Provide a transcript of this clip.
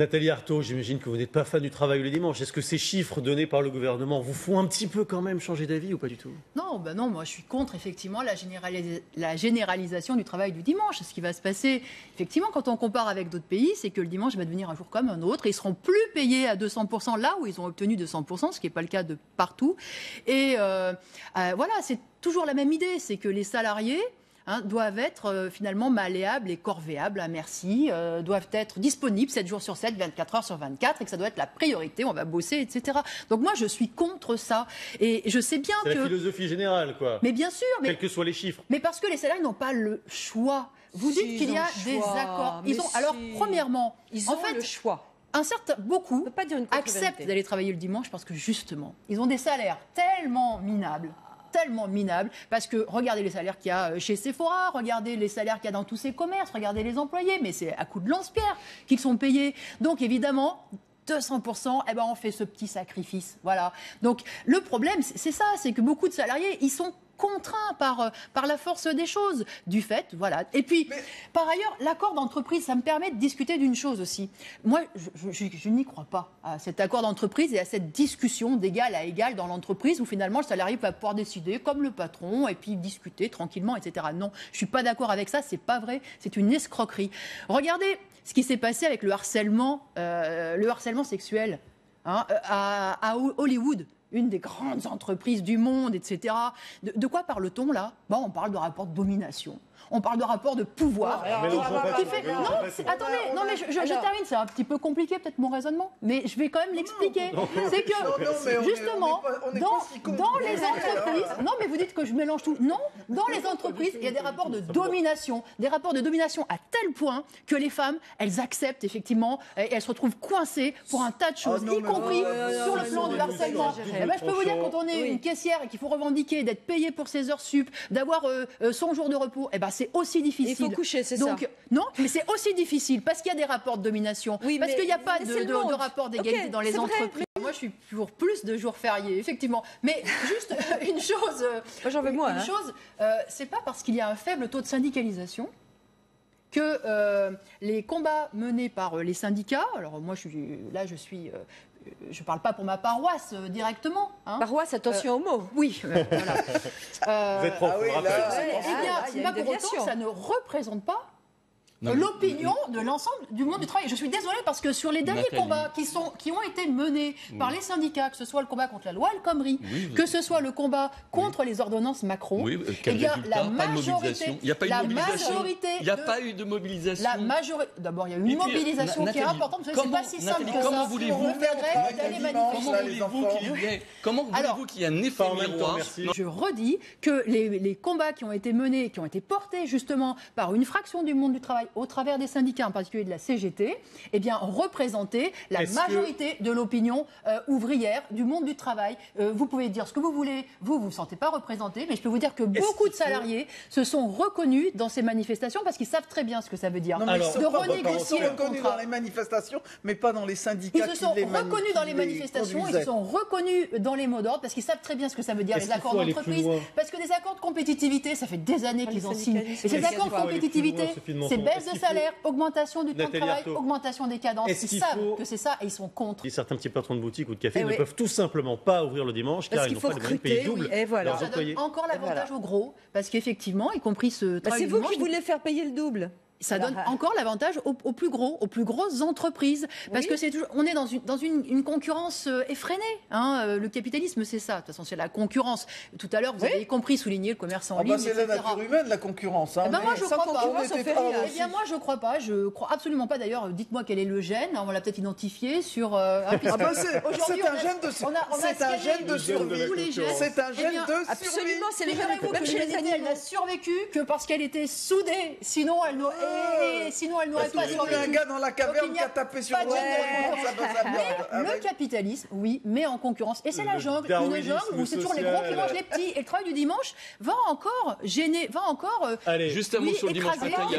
Nathalie Arthaud, j'imagine que vous n'êtes pas fan du travail le dimanche. Est-ce que ces chiffres donnés par le gouvernement vous font un petit peu quand même changer d'avis ou pas du tout? Non, ben non, moi je suis contre effectivement la généralisation du travail du dimanche. Ce qui va se passer, effectivement, quand on compare avec d'autres pays, c'est que le dimanche va devenir un jour comme un autre et ils seront plus payés à 200% là où ils ont obtenu 200%, ce qui n'est pas le cas de partout. Et voilà, c'est toujours la même idée, c'est que les salariés doivent être finalement malléables et corvéables à merci, doivent être disponibles 7 jours sur 7, 24 heures sur 24, et que ça doit être la priorité, on va bosser, etc. Donc moi, je suis contre ça. Et je sais bien que... C'est la philosophie générale, quoi. Mais bien sûr. Quels que soient les chiffres. Mais parce que les salariés n'ont pas le choix. Vous dites qu'il y a des accords. Alors, premièrement, ils ont le choix. Beaucoup acceptent d'aller travailler le dimanche parce que justement, ils ont des salaires tellement minables, parce que regardez les salaires qu'il y a chez Sephora, regardez les salaires qu'il y a dans tous ces commerces, regardez les employés, mais c'est à coup de lance-pierre qu'ils sont payés. Donc évidemment, 200%, eh ben on fait ce petit sacrifice. Voilà. Donc le problème, c'est ça, c'est que beaucoup de salariés, ils sont contraints par la force des choses, du fait, voilà. Et puis, par ailleurs, l'accord d'entreprise, ça me permet de discuter d'une chose aussi. Moi, je n'y crois pas à cet accord d'entreprise et à cette discussion d'égal à égal dans l'entreprise où finalement le salarié va pouvoir décider comme le patron et puis discuter tranquillement, etc. Non, je suis pas d'accord avec ça, c'est pas vrai, c'est une escroquerie. Regardez ce qui s'est passé avec le harcèlement sexuel à Hollywood. Une des grandes entreprises du monde, etc. De quoi parle-t-on là ? On parle de rapport de domination. On parle de rapport de pouvoir. Attendez, je termine, c'est un petit peu compliqué peut-être mon raisonnement, mais je vais quand même l'expliquer. C'est que, justement, dans les entreprises, non mais vous dites que je mélange tout, non, dans les entreprises, il y a des rapports de domination à tel point que les femmes, elles acceptent effectivement, et elles se retrouvent coincées pour un tas de choses, y compris sur le plan du harcèlement. Je peux vous dire, quand on est une caissière et qu'il faut revendiquer d'être payé pour ses heures sup, d'avoir son jour de repos, c'est aussi difficile. Il faut coucher, c'est ça. Non, mais c'est aussi difficile parce qu'il y a des rapports de domination, parce qu'il n'y a pas de rapport d'égalité dans les entreprises. Moi, je suis pour plus de jours fériés, effectivement. Mais juste une chose, c'est pas parce qu'il y a un faible taux de syndicalisation que les combats menés par les syndicats, alors moi je ne parle pas pour ma paroisse directement. Paroisse, attention aux mots. Oui, voilà. Vous êtes prof, pas pour autant, ça ne représente pas l'opinion de l'ensemble du monde du travail. Je suis désolée parce que sur les derniers combats qui ont été menés par les syndicats, que ce soit le combat contre la loi El Khomri, que ce soit le combat contre les ordonnances Macron, la majorité... Il n'y a pas eu de mobilisation. Il n'y a pas eu de mobilisation. D'abord, il y a eu une mobilisation qui est importante. C'est pas si simple que ça. Comment voulez-vous qu'il y ait un effet miroir? Je redis que les combats qui ont été menés, qui ont été portés justement par une fraction du monde du travail, au travers des syndicats, en particulier de la CGT, représenter la majorité de l'opinion ouvrière du monde du travail. Vous pouvez dire ce que vous voulez, vous ne vous sentez pas représenté, mais je peux vous dire que beaucoup de salariés se sont reconnus dans ces manifestations parce qu'ils savent très bien ce que ça veut dire. De renégocier le contrat. Ils se sont reconnus dans les manifestations, mais pas dans les syndicats. Ils se sont reconnus dans les manifestations, ils se sont reconnus dans les mots d'ordre parce qu'ils savent très bien ce que ça veut dire, les accords d'entreprise. Parce que des accords de compétitivité, ça fait des années qu'ils en signent. Et ces accords de compétitivité, c'est baisse de salaire, augmentation du temps de travail, augmentation des cadences. Ils savent que c'est ça et ils sont contre. Certains petits patrons de boutiques ou de café ne peuvent tout simplement pas ouvrir le dimanche car ils n'ont pas les moyens de payer double leurs employés. Ça donne encore l'avantage aux gros parce qu'effectivement, y compris ce travail c'est vous qui voulez faire payer le double. Ça donne encore l'avantage aux plus grosses entreprises. Parce que on est dans une concurrence effrénée. Le capitalisme, c'est ça. De toute façon, c'est la concurrence. Tout à l'heure, vous avez compris, souligné le commerce en ligne, c'est la nature humaine, la concurrence. Moi, je crois pas. Moi, je crois pas. Je crois absolument pas. D'ailleurs, dites-moi quel est le gène. On l'a peut-être identifié sur... c'est un gène de survie. C'est un gène de survie. Absolument, c'est les gènes. Même chez les animaux, elle n'a survécu que parce qu'elle était soudée. Sinon, elle n'aurait pas survécu. Il y a un gars dans la caverne qui a tapé sur le capitalisme, oui, mais en concurrence. Et c'est la jungle. Une jungle où c'est toujours les gros qui mangent les petits. Et le travail du dimanche va encore gêner, Juste un mot sur le dimanche matin.